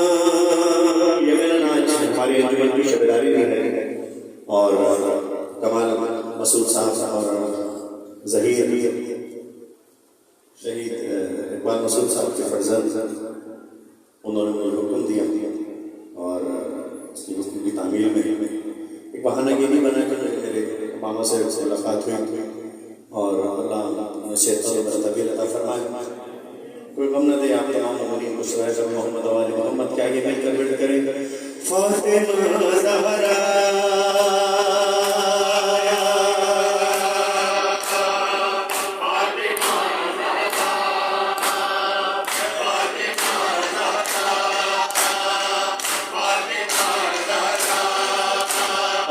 ये मेरा नाच हमारी जीवन की शबेदारी भी है और कमाल मसूद साहब और जहीर शहीद इकबाल मसूद साहब के फर्जंद उन्होंने मुझे हुक्म दिया और उसकी हुक्म की तामील में एक बहाना ये नहीं बना कि मेरे मामा से मुलाकात हुई और अल्लाह सेहत और बरकत अता फरमाए। कोई गम न दे आप तमाम मोमिनीन को शुक्र है मोहम्मद वाले मोहम्मद के आगे मिलकर विर्द करें फातिमा ज़हरा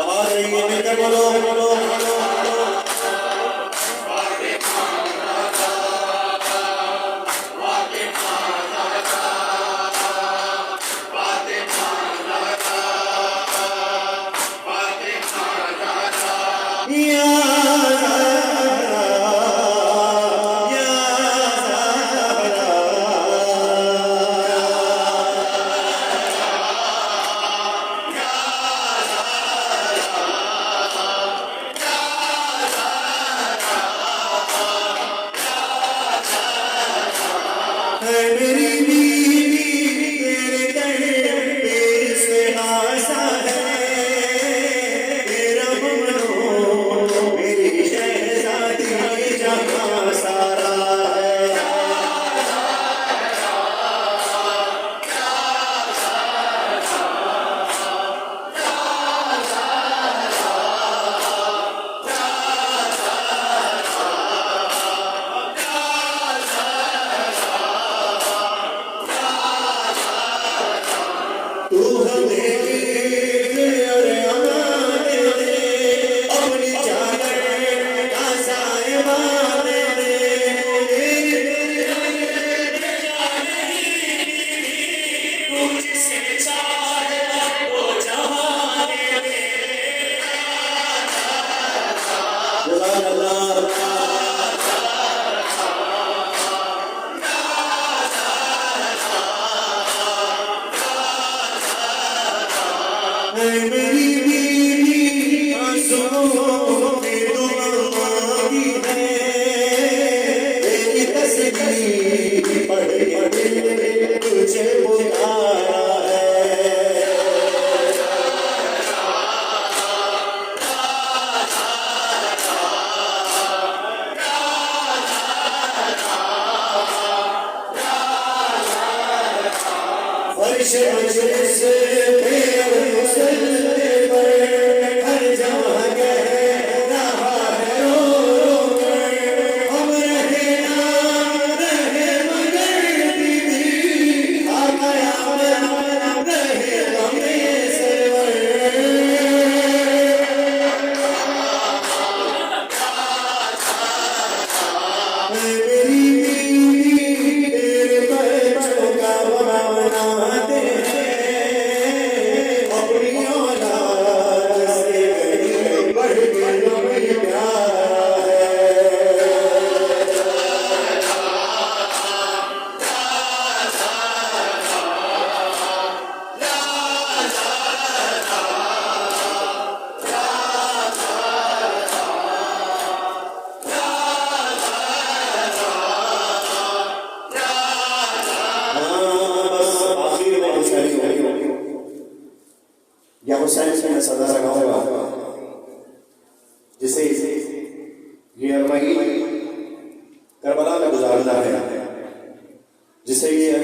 आवाज़ नहीं मिलकर बोलो बोलो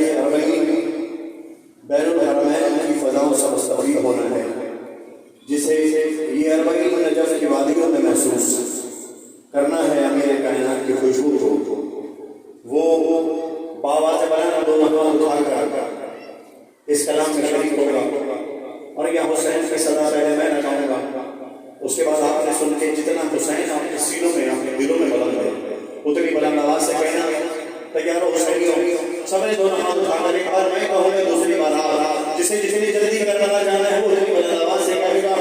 ये अरबईन बैरुल हरमैन की फजाओं से मुस्तफ़ीद होना है, जिसे ये अरबईन नजफ की वादियों में महसूस करना है अमीर कायनात की खुशबू को। वो बाबा से बना दोनों हाथ उठाकर इस कलाम में शरीक होगा और या हुसैन की सदा पहले मैं लगाऊंगा, उसके बाद आपने सुन के जितना हुसैन आपके सीनों में आपके दिलों में बुलंद है उतनी बुलंद आवाज से कहना तैयार हो हुसैनियों। सबने दोनों हाथ उठाकर एक बार मैं कहूँगा, दूसरी बार आप, जिसे जितनी जल्दी करबला जाना है वो उतनी बुलंद आवाज से कहेगा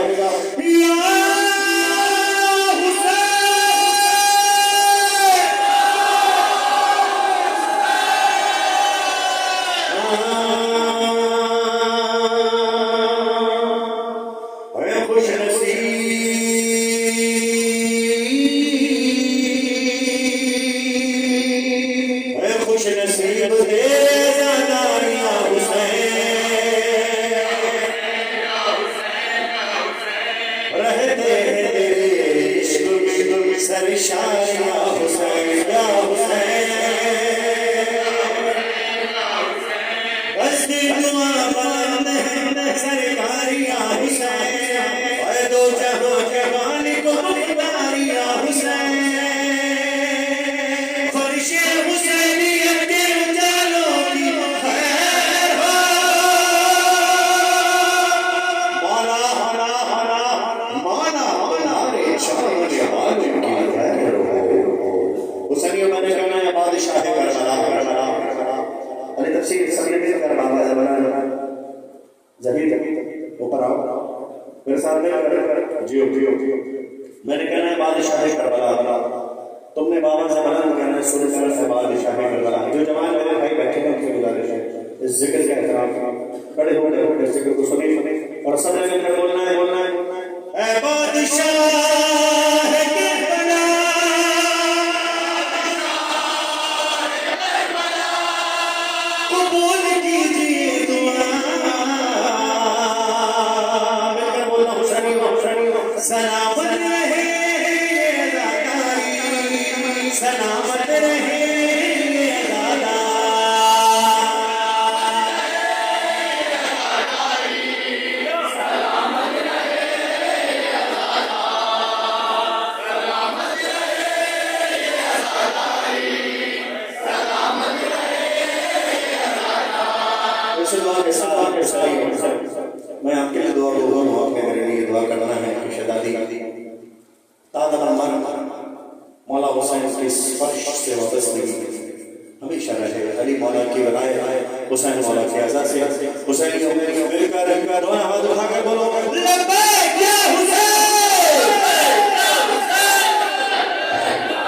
मैंने कहना है बादशाह करबला, तुमने बाबा से बना कहना है सुनकर है बादशाह करबला। जो जवान मेरे भाई बैठे हैं उनसे गुजारिश है इस जिक्र का एहतराम खड़े होकर इस जिक्र को सुने और सब ने मिलकर बोलना है ऐ बादशाह सलामत रहे सलामत रहे मैं आपके लिए दुआ करूँगा, आपने मेरे लिए दुआ करना है कि शहजादी मौला हुसैन की स्पर्श से वाबस्तगी हमेशा रहे। अली मौला की वलायत हुसैन मौला की अज़ा से हुसैन मिलकर दोनों हाथ उठाकर बोलो